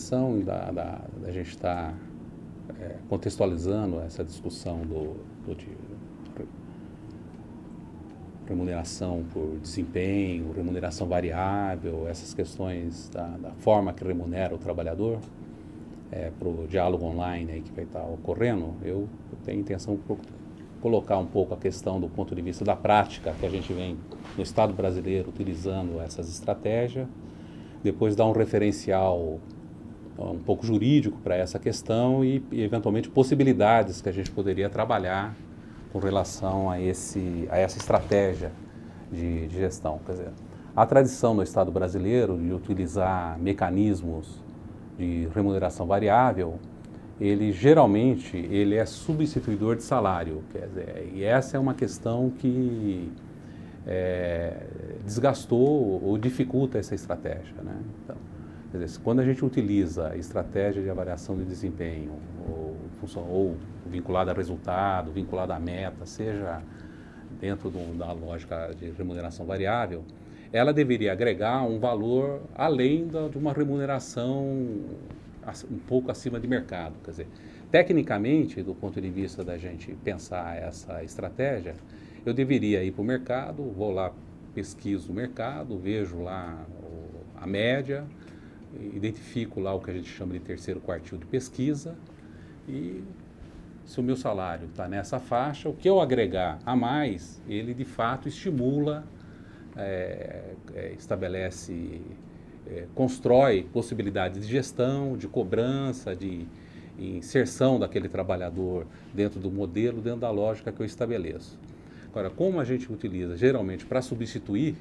intenção da gente estar contextualizando essa discussão de remuneração por desempenho, remuneração variável, essas questões da forma que remunera o trabalhador, para o diálogo online aí que vai estar ocorrendo, eu tenho a intenção de colocar um pouco a questão do ponto de vista da prática que a gente vem no Estado brasileiro utilizando essas estratégias, depois dar um referencial um pouco jurídico para essa questão e eventualmente possibilidades que a gente poderia trabalhar com relação a essa estratégia de gestão. Quer dizer, a tradição no Estado brasileiro de utilizar mecanismos de remuneração variável, ele geralmente é substituidor de salário. Quer dizer, e essa é uma questão que desgastou ou dificulta essa estratégia, né? Então, quer dizer, quando a gente utiliza estratégia de avaliação de desempenho, ou vinculada a resultado, vinculada a meta, seja dentro da lógica de remuneração variável, ela deveria agregar um valor além de uma remuneração um pouco acima de mercado. Quer dizer, tecnicamente, do ponto de vista da gente pensar essa estratégia, eu deveria ir para o mercado, vou lá, pesquiso o mercado, vejo lá a média, identifico lá o que a gente chama de terceiro quartil de pesquisa e se o meu salário está nessa faixa, o que eu agregar a mais, ele de fato estimula, estabelece, constrói possibilidades de gestão, de cobrança, de inserção daquele trabalhador dentro do modelo, dentro da lógica que eu estabeleço. Agora, como a gente utiliza geralmente para substituir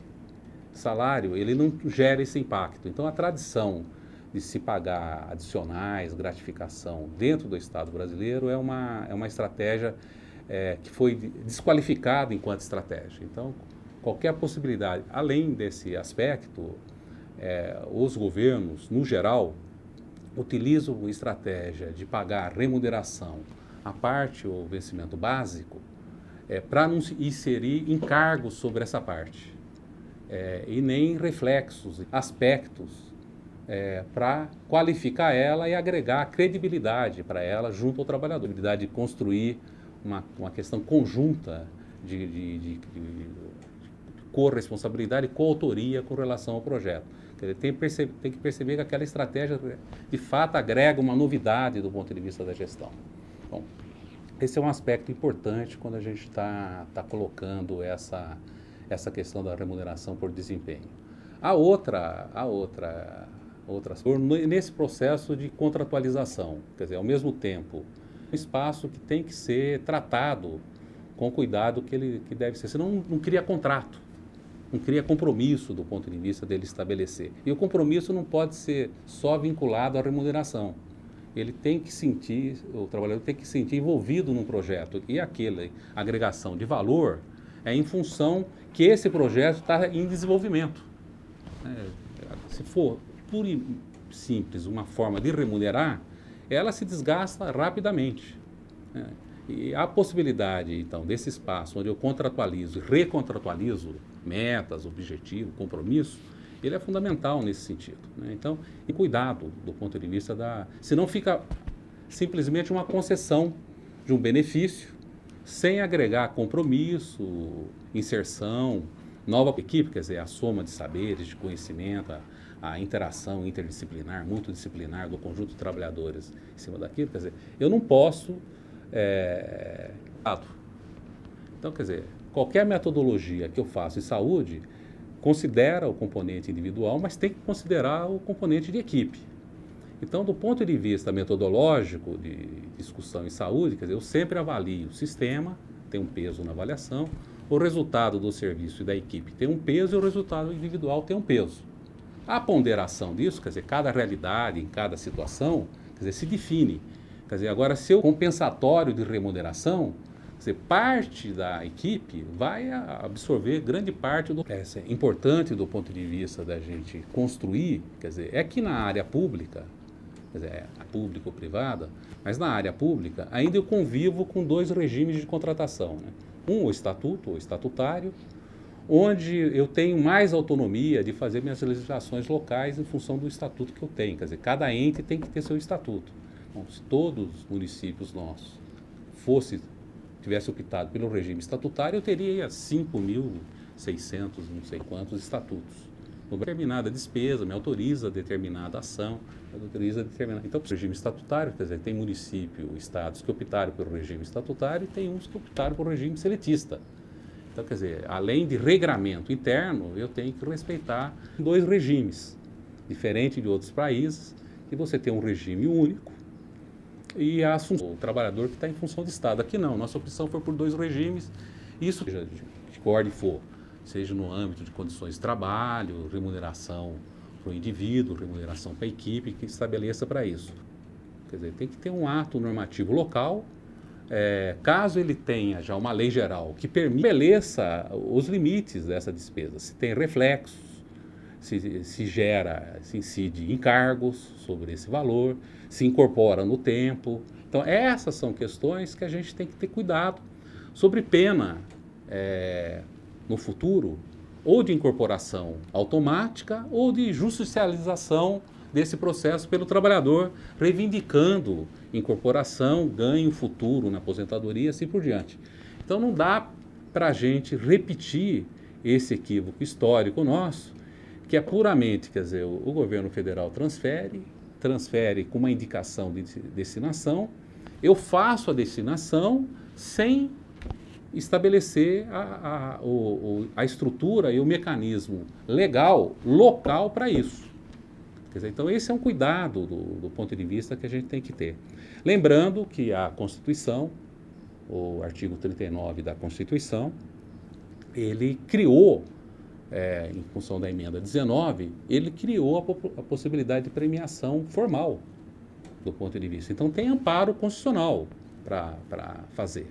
salário, ele não gera esse impacto. Então, a tradição de se pagar adicionais, gratificação dentro do Estado brasileiro é uma estratégia que foi desqualificada enquanto estratégia. Então, qualquer possibilidade, além desse aspecto, os governos, no geral, utilizam estratégia de pagar remuneração à parte ou vencimento básico para não inserir encargos sobre essa parte e nem reflexos, aspectos para qualificar ela e agregar credibilidade para ela junto ao trabalhador, credibilidade de construir uma questão conjunta de corresponsabilidade e coautoria com relação ao projeto. Quer dizer, tem que perceber que aquela estratégia, de fato, agrega uma novidade do ponto de vista da gestão. Bom, esse é um aspecto importante quando a gente está colocando essa questão da remuneração por desempenho. Nesse processo de contratualização, quer dizer, ao mesmo tempo, um espaço que tem que ser tratado com o cuidado que deve ser, senão não cria contrato, não cria compromisso do ponto de vista dele estabelecer. E o compromisso não pode ser só vinculado à remuneração. Ele tem que sentir, o trabalhador tem que se sentir envolvido num projeto e aquela agregação de valor é em função que esse projeto está em desenvolvimento. Se for pura e simples uma forma de remunerar, ela se desgasta rapidamente. E a possibilidade, então, desse espaço onde eu contratualizo e recontratualizo metas, objetivos, compromisso, ele é fundamental nesse sentido, né? Então, e cuidado do ponto de vista senão fica simplesmente uma concessão de um benefício sem agregar compromisso, inserção, nova equipe, quer dizer, a soma de saberes, de conhecimento, a interação interdisciplinar, multidisciplinar do conjunto de trabalhadores em cima daquilo, quer dizer, eu não posso... Então, quer dizer, qualquer metodologia que eu faço em saúde considera o componente individual, mas tem que considerar o componente de equipe. Então, do ponto de vista metodológico de discussão em saúde, quer dizer, eu sempre avalio o sistema, tem um peso na avaliação, o resultado do serviço e da equipe tem um peso e o resultado individual tem um peso. A ponderação disso, quer dizer, cada realidade, em cada situação, quer dizer, se define. Quer dizer, agora, se o compensatório de remuneração, quer dizer, parte da equipe vai absorver grande parte do... É importante do ponto de vista da gente construir, quer dizer, é que na área pública, quer dizer, a pública ou privada, mas na área pública ainda eu convivo com dois regimes de contratação, né? Um, o estatuto, ou estatutário, onde eu tenho mais autonomia de fazer minhas legislações locais em função do estatuto que eu tenho. Quer dizer, cada ente tem que ter seu estatuto. Bom, se todos os municípios nossos tivesse optado pelo regime estatutário, eu teria 5.600, não sei quantos estatutos. Determinada despesa me autoriza determinada ação, Então, o regime estatutário, quer dizer, tem município, estados que optaram pelo regime estatutário e tem uns que optaram pelo regime seletista. Então, quer dizer, além de regramento interno, eu tenho que respeitar dois regimes, diferente de outros países, que você tem um regime único e o trabalhador que está em função de Estado. Aqui não, nossa opção foi por dois regimes, isso seja de que ordem for, seja no âmbito de condições de trabalho, remuneração para o indivíduo, remuneração para a equipe, que estabeleça para isso. Quer dizer, tem que ter um ato normativo local, caso ele tenha já uma lei geral que estabeleça os limites dessa despesa, se tem reflexos, se incide encargos sobre esse valor, se incorpora no tempo. Então, essas são questões que a gente tem que ter cuidado, sobre pena, no futuro, ou de incorporação automática ou de justicialização desse processo pelo trabalhador, reivindicando incorporação, ganho futuro na aposentadoria, assim por diante. Então não dá para a gente repetir esse equívoco histórico nosso, que é puramente, quer dizer, o governo federal transfere com uma indicação de destinação, eu faço a destinação sem estabelecer a estrutura e o mecanismo legal, local para isso. Quer dizer, então esse é um cuidado do ponto de vista que a gente tem que ter. Lembrando que a Constituição, o artigo 39 da Constituição, ele criou, em função da emenda 19, ele criou a possibilidade de premiação formal do ponto de vista. Então tem amparo constitucional para fazer.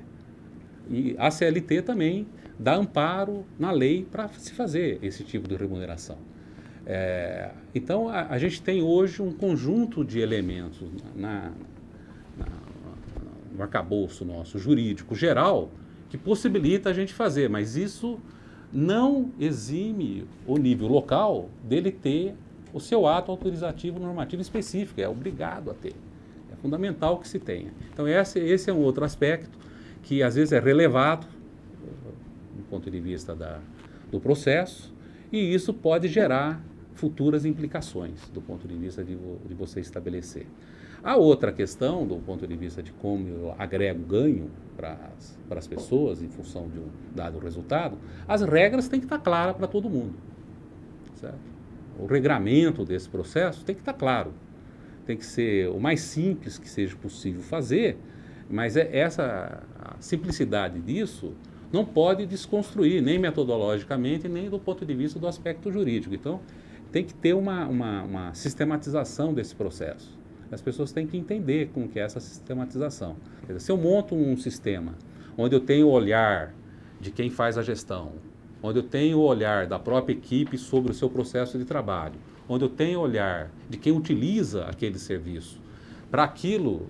E a CLT também dá amparo na lei para se fazer esse tipo de remuneração. Então, a gente tem hoje um conjunto de elementos no arcabouço nosso jurídico geral que possibilita a gente fazer, mas isso não exime o nível local dele ter o seu ato autorizativo normativo específico, é obrigado a ter. É fundamental que se tenha. Então, esse é um outro aspecto que às vezes é relevado do ponto de vista do processo, e isso pode gerar futuras implicações do ponto de vista de você estabelecer. A outra questão, do ponto de vista de como eu agrego ganho para as pessoas em função de um dado resultado, as regras têm que estar claras para todo mundo, certo? O regramento desse processo tem que estar claro, tem que ser o mais simples que seja possível fazer, mas a simplicidade disso não pode desconstruir, nem metodologicamente, nem do ponto de vista do aspecto jurídico. Então, tem que ter uma sistematização desse processo. As pessoas têm que entender como que é essa sistematização. Quer dizer, se eu monto um sistema onde eu tenho o olhar de quem faz a gestão, onde eu tenho o olhar da própria equipe sobre o seu processo de trabalho, onde eu tenho o olhar de quem utiliza aquele serviço, para aquilo,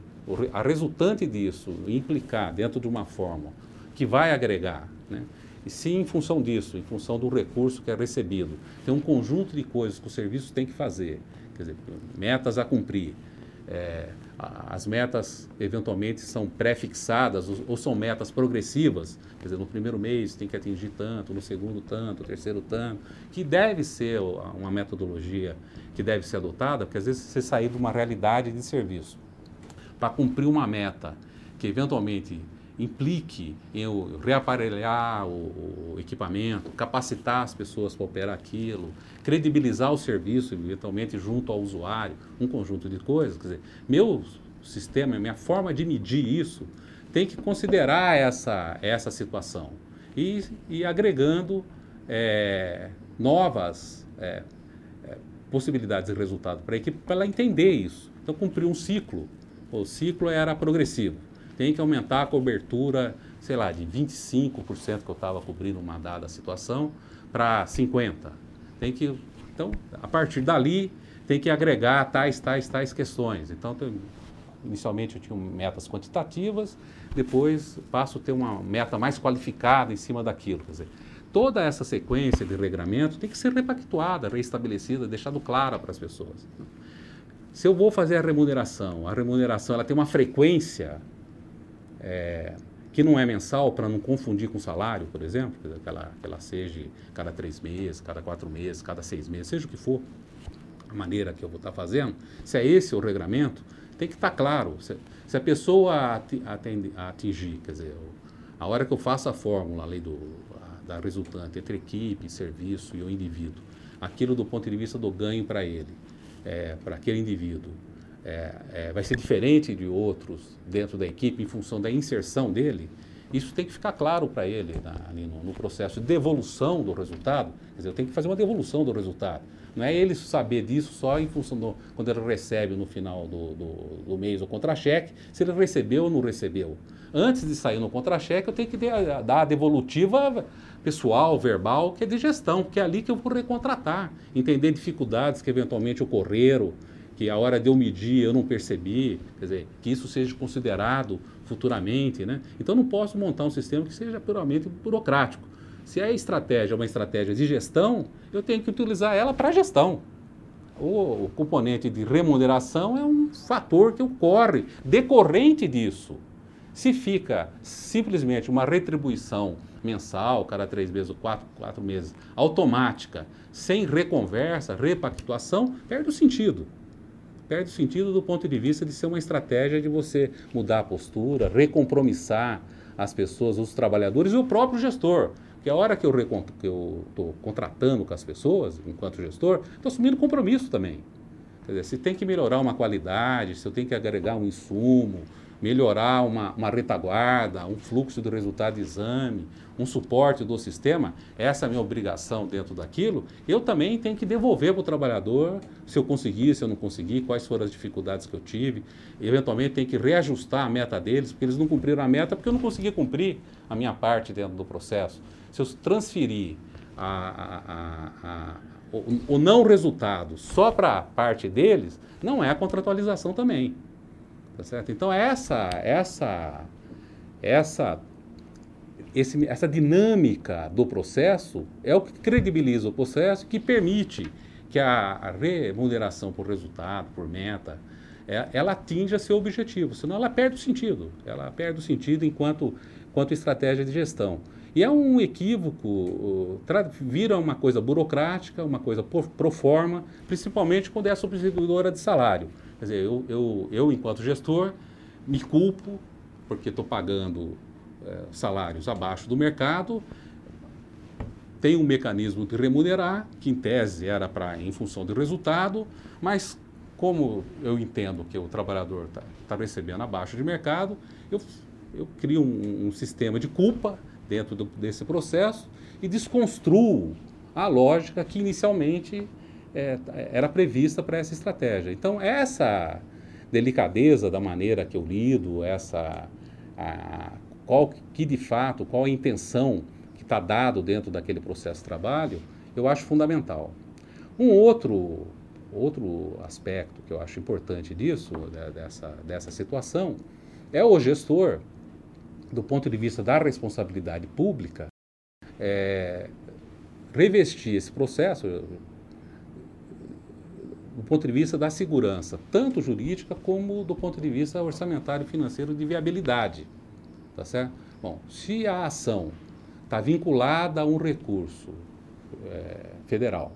a resultante disso implicar dentro de uma forma que vai agregar, né? E se em função disso, em função do recurso que é recebido, tem um conjunto de coisas que o serviço tem que fazer, quer dizer, metas a cumprir, as metas eventualmente são pré-fixadas ou são metas progressivas, quer dizer, no primeiro mês tem que atingir tanto, no segundo tanto, no terceiro tanto, que deve ser uma metodologia que deve ser adotada, porque às vezes você sair de uma realidade de serviço para cumprir uma meta que eventualmente implique em eu reaparelhar o equipamento, capacitar as pessoas para operar aquilo, credibilizar o serviço eventualmente junto ao usuário, um conjunto de coisas. Quer dizer, meu sistema, minha forma de medir isso tem que considerar essa situação e agregando novas possibilidades de resultado para a equipe, para ela entender isso. Então, cumprir um ciclo. O ciclo era progressivo. Tem que aumentar a cobertura, sei lá, de 25% que eu estava cobrindo uma dada situação para 50%. Então, a partir dali, tem que agregar tais questões. Então, inicialmente eu tinha metas quantitativas, depois passo a ter uma meta mais qualificada em cima daquilo. Quer dizer, toda essa sequência de regramento tem que ser repactuada, reestabelecida, deixado clara para as pessoas. Se eu vou fazer a remuneração ela tem uma frequência que não é mensal, para não confundir com salário, por exemplo, que ela seja cada 3 meses, cada 4 meses, cada 6 meses, seja o que for, a maneira que eu vou estar fazendo, se é esse o regramento, tem que estar claro. Se a pessoa atingir, quer dizer, a hora que eu faço a fórmula ali da resultante entre equipe, serviço e o indivíduo, aquilo do ponto de vista do ganho para ele, para aquele indivíduo, vai ser diferente de outros dentro da equipe em função da inserção dele, isso tem que ficar claro para ele ali no processo de devolução do resultado. Quer dizer, eu tenho que fazer uma devolução do resultado. Não é ele saber disso só em função quando ele recebe no final do mês o contra-cheque, se ele recebeu ou não recebeu. Antes de sair no contra-cheque, eu tenho que dar a devolutiva pessoal, verbal, que é de gestão, porque é ali que eu vou recontratar, entender dificuldades que eventualmente ocorreram, que a hora de eu medir eu não percebi, quer dizer, que isso seja considerado futuramente, né? Então não posso montar um sistema que seja puramente burocrático. Se a estratégia é uma estratégia de gestão, eu tenho que utilizar ela para gestão. O componente de remuneração é um fator que ocorre decorrente disso. Se fica simplesmente uma retribuição mensal, cada 3 meses ou 4 meses, automática, sem reconversa, repactuação, perde o sentido. Perde o sentido do ponto de vista de ser uma estratégia de você mudar a postura, recompromissar as pessoas, os trabalhadores e o próprio gestor. Porque a hora que eu estou contratando com as pessoas, enquanto gestor, estou assumindo compromisso também. Quer dizer, se tem que melhorar uma qualidade, se eu tenho que agregar um insumo, melhorar uma retaguarda, um fluxo do resultado de exame, um suporte do sistema, essa é a minha obrigação dentro daquilo, eu também tenho que devolver para o trabalhador, se eu conseguir, se eu não conseguir, quais foram as dificuldades que eu tive, eventualmente tem que reajustar a meta deles, porque eles não cumpriram a meta, porque eu não consegui cumprir a minha parte dentro do processo. Se eu transferir o não resultado só para a parte deles, não é a contratualização também. Tá certo? Então, essa dinâmica do processo é o que credibiliza o processo, que permite que a remuneração por resultado, por meta, ela atinja seu objetivo, senão ela perde o sentido. Ela perde o sentido enquanto estratégia de gestão. E é um equívoco, vira uma coisa burocrática, uma coisa pro forma, principalmente quando é a substituidora de salário. Quer dizer, eu enquanto gestor, me culpo porque estou pagando salários abaixo do mercado, tenho um mecanismo de remunerar, que em tese era em função do resultado, mas como eu entendo que o trabalhador está recebendo abaixo de mercado, eu crio um sistema de culpa dentro desse processo e desconstruo a lógica que inicialmente era prevista para essa estratégia. Então, essa delicadeza da maneira que eu lido, qual a intenção que está dado dentro daquele processo de trabalho, eu acho fundamental. Um outro aspecto que eu acho importante disso, dessa situação, é o gestor, do ponto de vista da responsabilidade pública, revestir esse processo do ponto de vista da segurança, tanto jurídica como do ponto de vista orçamentário e financeiro de viabilidade. Tá certo? Bom, se a ação está vinculada a um recurso federal,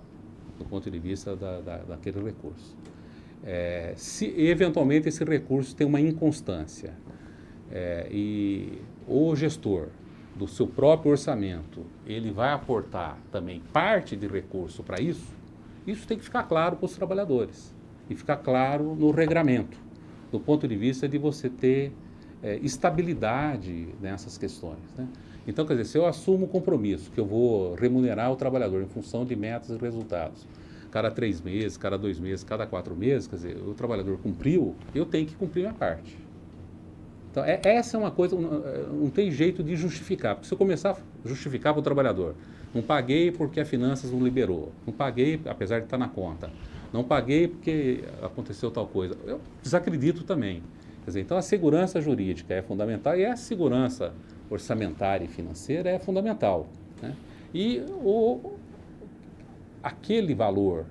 do ponto de vista daquele recurso, se eventualmente esse recurso tem uma inconstância, e o gestor do seu próprio orçamento, ele vai aportar também parte de recurso para isso tem que ficar claro para os trabalhadores e ficar claro no regramento, do ponto de vista de você ter estabilidade nessas questões, né? Então, quer dizer, se eu assumo o compromisso que eu vou remunerar o trabalhador em função de metas e resultados, cada 3 meses, cada 2 meses, cada 4 meses, quer dizer, o trabalhador cumpriu, eu tenho que cumprir minha parte. Então, essa é uma coisa, não tem jeito de justificar, porque se eu começar a justificar para o trabalhador, não paguei porque a finanças não liberou, não paguei apesar de estar na conta, não paguei porque aconteceu tal coisa, eu desacredito também. Quer dizer, então a segurança jurídica é fundamental e a segurança orçamentária e financeira é fundamental, né? E aquele valor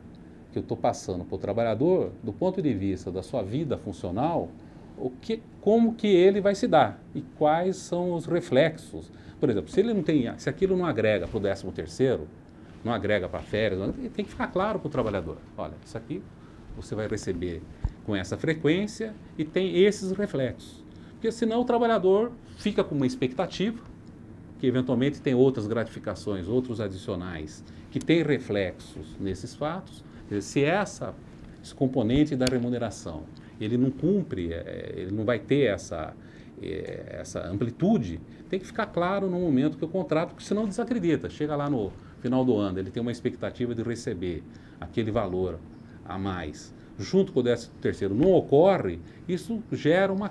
que eu estou passando para o trabalhador, do ponto de vista da sua vida funcional, como que ele vai se dar e quais são os reflexos. Por exemplo, se aquilo não agrega para o 13º, não agrega para férias, tem que ficar claro para o trabalhador. Olha, isso aqui você vai receber com essa frequência e tem esses reflexos. Porque senão o trabalhador fica com uma expectativa, que eventualmente tem outras gratificações, outros adicionais, que tem reflexos nesses fatos. Se esse componente da remuneração, ele não cumpre, ele não vai ter essa amplitude, tem que ficar claro no momento que o contrato, porque senão desacredita. Chega lá no final do ano, ele tem uma expectativa de receber aquele valor a mais, junto com o 13º, não ocorre, isso gera uma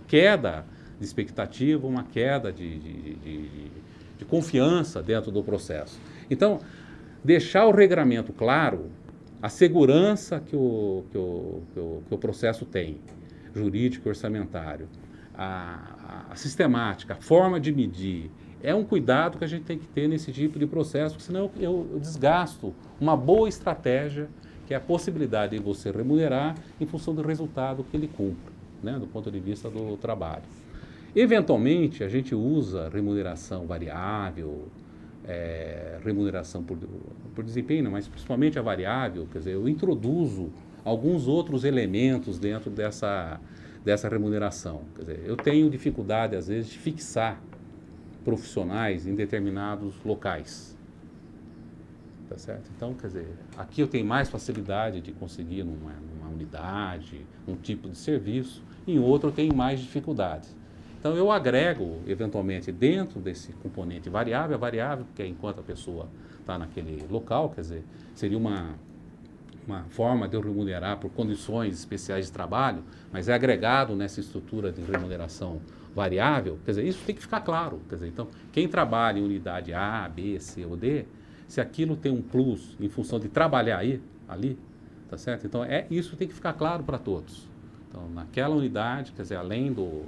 queda de expectativa, uma queda de confiança dentro do processo. Então, deixar o regramento claro, a segurança que o processo tem, jurídico e orçamentário, a sistemática, a forma de medir, é um cuidado que a gente tem que ter nesse tipo de processo, porque senão eu desgasto uma boa estratégia, que é a possibilidade de você remunerar em função do resultado que ele cumpre, né, do ponto de vista do trabalho. Eventualmente, a gente usa remuneração variável, remuneração por desempenho, mas principalmente a variável, quer dizer, eu introduzo alguns outros elementos dentro dessa remuneração. Quer dizer, eu tenho dificuldade, às vezes, de fixar profissionais em determinados locais. Tá certo? Então, quer dizer, aqui eu tenho mais facilidade de conseguir numa unidade, um tipo de serviço, em outro eu tenho mais dificuldade. Então, eu agrego, eventualmente, dentro desse componente variável, a variável, porque enquanto a pessoa está naquele local, quer dizer, seria uma forma de eu remunerar por condições especiais de trabalho, mas é agregado nessa estrutura de remuneração variável, quer dizer, isso tem que ficar claro. Quer dizer, então, quem trabalha em unidade A, B, C ou D, se aquilo tem um plus em função de trabalhar ali, tá certo? Então, isso tem que ficar claro para todos. Então, naquela unidade, quer dizer, além do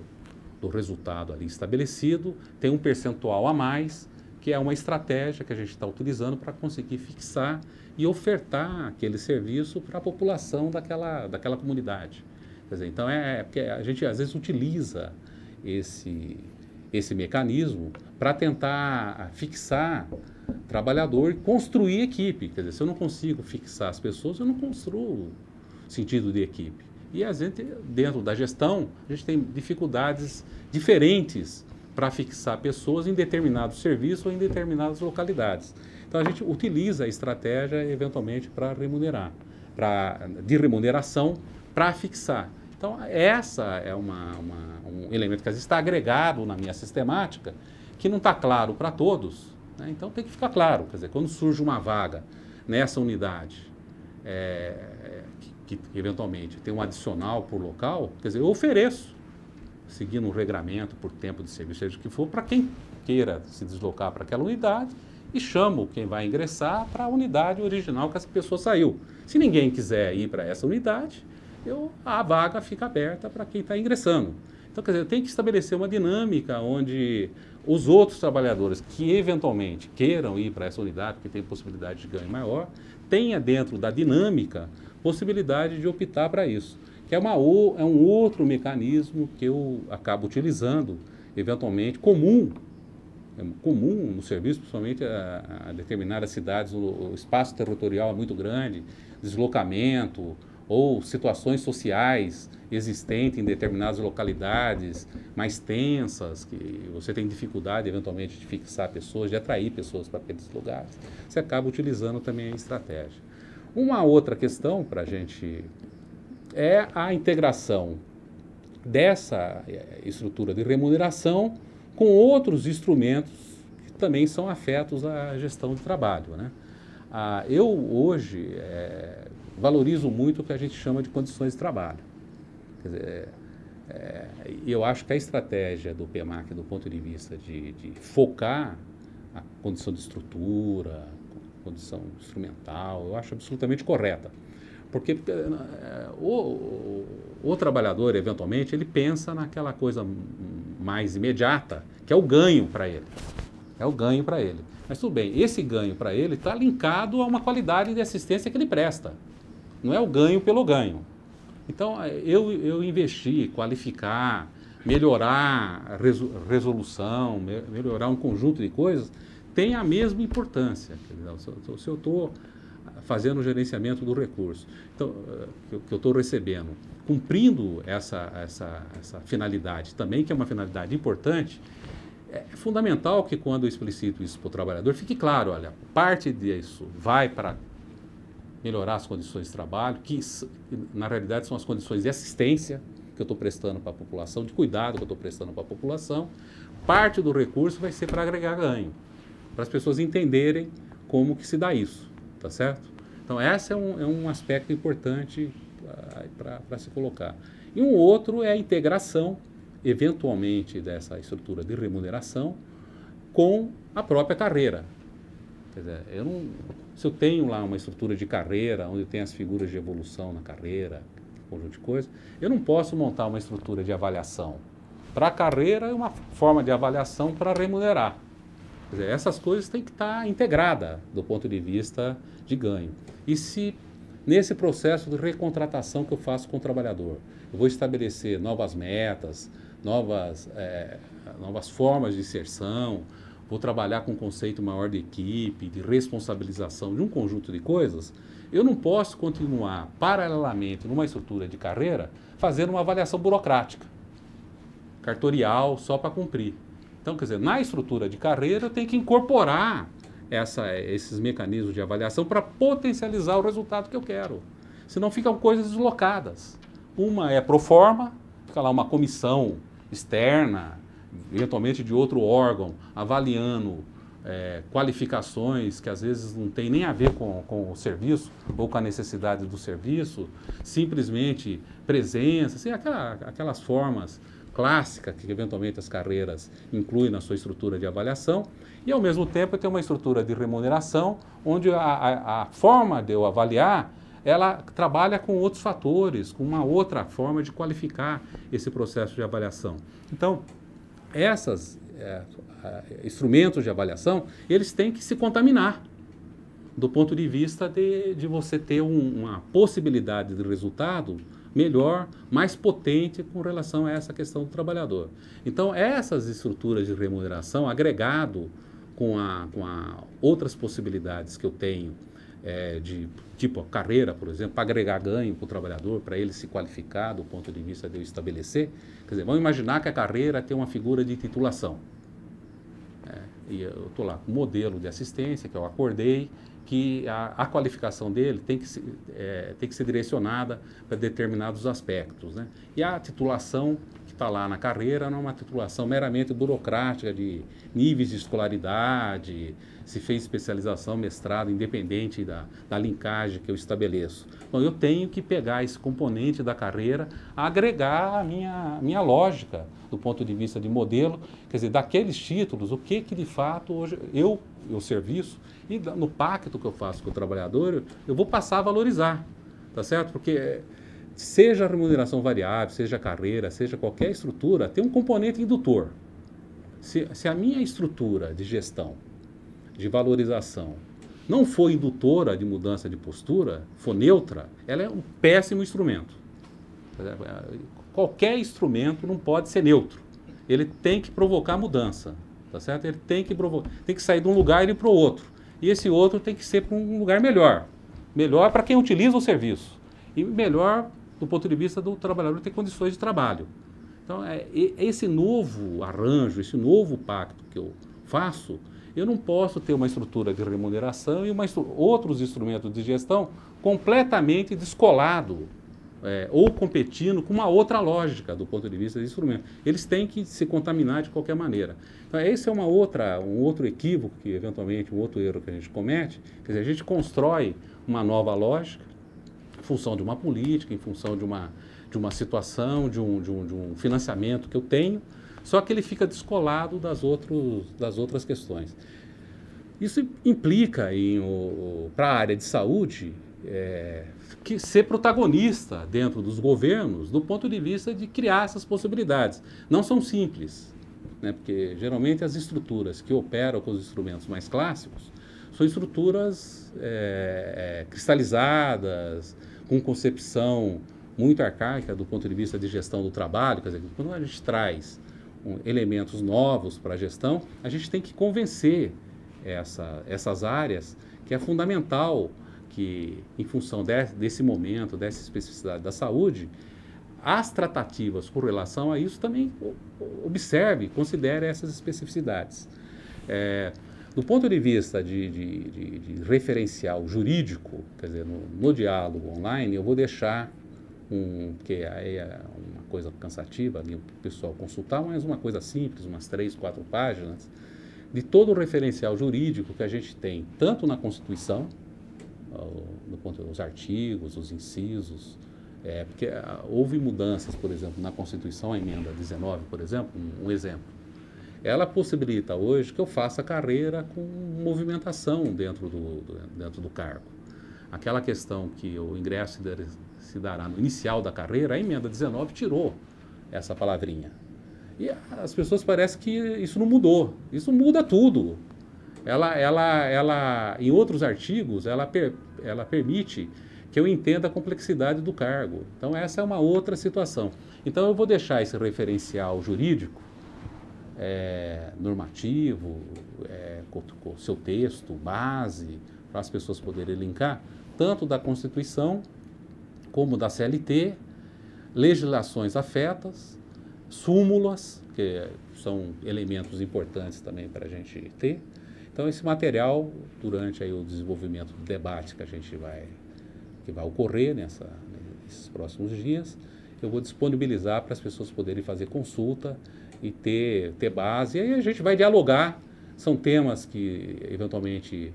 resultado ali estabelecido, tem um percentual a mais, que é uma estratégia que a gente está utilizando para conseguir fixar e ofertar aquele serviço para a população daquela comunidade. Quer dizer, então, porque a gente às vezes utiliza esse mecanismo para tentar fixar trabalhador e construir equipe. Quer dizer, se eu não consigo fixar as pessoas, eu não construo sentido de equipe. E a gente, dentro da gestão, a gente tem dificuldades diferentes para fixar pessoas em determinados serviços ou em determinadas localidades. Então, a gente utiliza a estratégia, eventualmente, para remunerar, de remuneração, para fixar. Então, essa é um elemento que às vezes está agregado na minha sistemática, que não está claro para todos, né? Então, tem que ficar claro. Quer dizer, quando surge uma vaga nessa unidade, que eventualmente tem um adicional por local, quer dizer, eu ofereço, seguindo um regramento por tempo de serviço, seja o que for, para quem queira se deslocar para aquela unidade, e chamo quem vai ingressar para a unidade original que essa pessoa saiu. Se ninguém quiser ir para essa unidade, a vaga fica aberta para quem está ingressando. Então, quer dizer, eu tenho que estabelecer uma dinâmica onde os outros trabalhadores que eventualmente queiram ir para essa unidade, porque tem possibilidade de ganho maior, tenha dentro da dinâmica possibilidade de optar para isso. Que é um outro mecanismo que eu acabo utilizando, eventualmente, comum no serviço, principalmente a determinadas cidades, o espaço territorial é muito grande, deslocamento ou situações sociais existentes em determinadas localidades mais tensas, que você tem dificuldade, eventualmente, de fixar pessoas, de atrair pessoas para aqueles lugares, você acaba utilizando também a estratégia. Uma outra questão para a gente é a integração dessa estrutura de remuneração com outros instrumentos que também são afetos à gestão de trabalho, né? Eu hoje valorizo muito o que a gente chama de condições de trabalho. Quer dizer, eu acho que a estratégia do PMAC, do ponto de vista de focar a condição de estrutura, condição instrumental, eu acho absolutamente correta. Porque o trabalhador, eventualmente, ele pensa naquela coisa mais imediata, que é o ganho para ele. É o ganho para ele. Mas tudo bem, esse ganho para ele está linkado a uma qualidade de assistência que ele presta. Não é o ganho pelo ganho. Então, eu investir, qualificar, melhorar a resolução, melhorar um conjunto de coisas, tem a mesma importância. Se eu estou fazendo o gerenciamento do recurso, então, que eu estou recebendo, cumprindo essa finalidade também, que é uma finalidade importante, é fundamental que quando eu explicito isso para o trabalhador, fique claro, olha, parte disso vai para melhorar as condições de trabalho, que na realidade são as condições de assistência que eu estou prestando para a população, de cuidado que eu estou prestando para a população. Parte do recurso vai ser para agregar ganho, para as pessoas entenderem como que se dá isso, tá certo? Então, esse é um aspecto importante para se colocar. E um outro é a integração, eventualmente, dessa estrutura de remuneração com a própria carreira. Quer dizer, se eu tenho lá uma estrutura de carreira, onde tem as figuras de evolução na carreira, um conjunto de coisas, eu não posso montar uma estrutura de avaliação para a carreira e uma forma de avaliação para remunerar. Quer dizer, essas coisas têm que estar integradas do ponto de vista de ganho. E se nesse processo de recontratação que eu faço com o trabalhador, eu vou estabelecer novas metas, novas formas de inserção, vou trabalhar com um conceito maior de equipe, de responsabilização de um conjunto de coisas, eu não posso continuar paralelamente numa estrutura de carreira fazendo uma avaliação burocrática, cartorial, só para cumprir. Então, quer dizer, na estrutura de carreira eu tenho que incorporar esses mecanismos de avaliação para potencializar o resultado que eu quero. Senão ficam coisas deslocadas. Uma é pro forma, fica lá uma comissão externa, eventualmente de outro órgão, avaliando qualificações que às vezes não tem nem a ver com o serviço ou com a necessidade do serviço, simplesmente presença, assim, aquelas formas clássicas que eventualmente as carreiras incluem na sua estrutura de avaliação, e ao mesmo tempo eu tenho uma estrutura de remuneração onde a forma de eu avaliar ela trabalha com outros fatores, com uma outra forma de qualificar esse processo de avaliação. Então, esses instrumentos de avaliação, eles têm que se contaminar do ponto de vista de você ter uma possibilidade de resultado melhor, mais potente com relação a essa questão do trabalhador. Então, essas estruturas de remuneração, agregado com outras possibilidades que eu tenho, de tipo a carreira, por exemplo, para agregar ganho para o trabalhador, para ele se qualificar do ponto de vista de eu estabelecer. Quer dizer, vamos imaginar que a carreira tem uma figura de titulação. E eu estou lá com um modelo de assistência que eu acordei, que a qualificação dele tem que ser direcionada para determinados aspectos, né? E a titulação que está lá na carreira não é uma titulação meramente burocrática de níveis de escolaridade, se fez especialização, mestrado, independente da linkagem que eu estabeleço. Então, eu tenho que pegar esse componente da carreira, agregar a minha lógica do ponto de vista de modelo, quer dizer, daqueles títulos, o que de fato hoje o serviço, e no pacto que eu faço com o trabalhador, eu vou passar a valorizar, tá certo? Porque seja a remuneração variável, seja a carreira, seja qualquer estrutura, tem um componente indutor. Se a minha estrutura de gestão, de valorização, não for indutora de mudança de postura, for neutra, ela é um péssimo instrumento. Qualquer instrumento não pode ser neutro. Ele tem que provocar mudança, tá certo? Ele tem que sair de um lugar e ir para o outro. E esse outro tem que ser para um lugar melhor. Melhor para quem utiliza o serviço. E melhor do ponto de vista do trabalhador ter condições de trabalho. Então, esse novo arranjo, esse novo pacto que eu faço, eu não posso ter uma estrutura de remuneração e outros instrumentos de gestão completamente descolado, ou competindo com uma outra lógica do ponto de vista de instrumento. Eles têm que se contaminar de qualquer maneira. Então, esse é um outro equívoco, que eventualmente um outro erro que a gente comete. Quer dizer, a gente constrói uma nova lógica em função de uma política, em função de uma situação, de um financiamento que eu tenho, só que ele fica descolado das outras questões. Isso implica, para a área de saúde, ser protagonista dentro dos governos do ponto de vista de criar essas possibilidades. Não são simples, né? Porque geralmente as estruturas que operam com os instrumentos mais clássicos são estruturas cristalizadas, com concepção muito arcaica do ponto de vista de gestão do trabalho. Quer dizer, quando a gente traz elementos novos para a gestão, a gente tem que convencer essas áreas que é fundamental que, em função desse momento, dessa especificidade da saúde, as tratativas com relação a isso também observe, considere essas especificidades. Do ponto de vista de referencial jurídico, quer dizer, no diálogo online, eu vou deixar que aí é uma coisa cansativa para o pessoal consultar, mas uma coisa simples, umas 3, 4 páginas, de todo o referencial jurídico que a gente tem, tanto na Constituição, do ponto dos artigos, os incisos, porque houve mudanças, por exemplo, na Constituição, a emenda 19, por exemplo, um exemplo. Ela possibilita hoje que eu faça carreira com movimentação dentro do cargo. Aquela questão que o ingresso se dará no inicial da carreira, a emenda 19 tirou essa palavrinha. E as pessoas parecem que isso não mudou. Isso muda tudo. Ela em outros artigos, ela permite que eu entenda a complexidade do cargo. Então, essa é uma outra situação. Então, eu vou deixar esse referencial jurídico, normativo, com o seu texto, base, para as pessoas poderem linkar, tanto da Constituição, como da CLT, legislações afetas, súmulas, que são elementos importantes também para a gente ter. Então, esse material, durante aí o desenvolvimento do debate que vai ocorrer nesses próximos dias, eu vou disponibilizar para as pessoas poderem fazer consulta e ter base. E aí a gente vai dialogar. São temas que, eventualmente,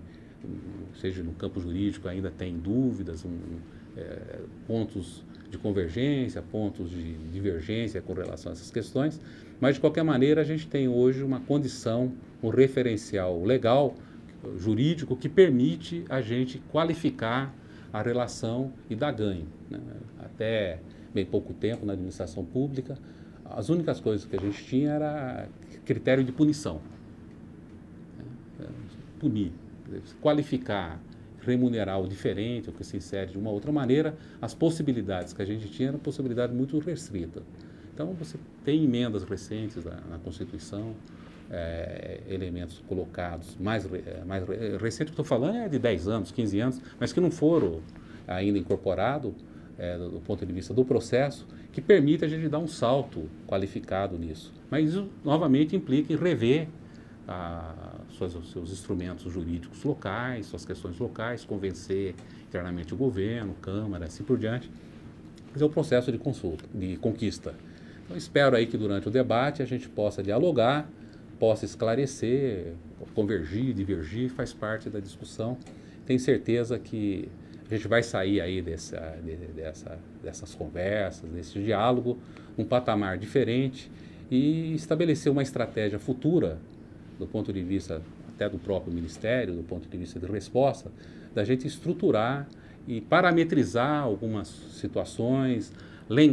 seja no campo jurídico, ainda tem dúvidas, pontos de convergência, pontos de divergência com relação a essas questões, mas, de qualquer maneira, a gente tem hoje uma condição, um referencial legal, jurídico, que permite a gente qualificar a relação e dar ganho, né? Até bem pouco tempo na administração pública, as únicas coisas que a gente tinha era critério de punição. Punir, qualificar, remunerar o diferente, o que se insere de uma outra maneira. As possibilidades que a gente tinha eram possibilidades muito restritas. Então, você tem emendas recentes na Constituição, elementos colocados mais recentes, que estou falando é de 10 anos, 15 anos, mas que não foram ainda incorporados do ponto de vista do processo, que permite a gente dar um salto qualificado nisso. Mas isso, novamente, implica em rever os seus instrumentos jurídicos locais, suas questões locais, convencer internamente o governo, Câmara, assim por diante. Mas é o processo de conquista. Então, espero aí que durante o debate a gente possa dialogar, possa esclarecer, convergir, divergir, faz parte da discussão. Tenho certeza que a gente vai sair aí dessas conversas, desse diálogo, um patamar diferente e estabelecer uma estratégia futura, do ponto de vista até do próprio Ministério, do ponto de vista de resposta, da gente estruturar e parametrizar algumas situações,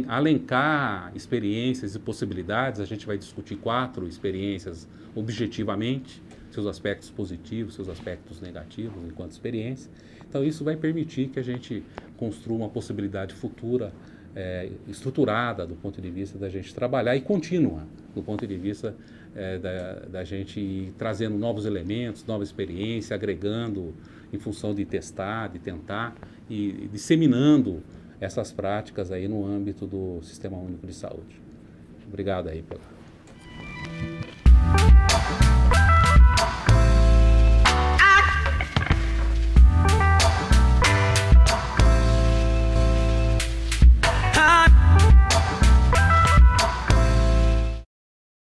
alencar experiências e possibilidades. A gente vai discutir 4 experiências objetivamente, seus aspectos positivos, seus aspectos negativos enquanto experiência. Então, isso vai permitir que a gente construa uma possibilidade futura estruturada do ponto de vista da gente trabalhar e contínua do ponto de vista da gente ir trazendo novos elementos, nova experiência, agregando em função de testar, de tentar e disseminando essas práticas aí no âmbito do Sistema Único de Saúde. Obrigado aí pela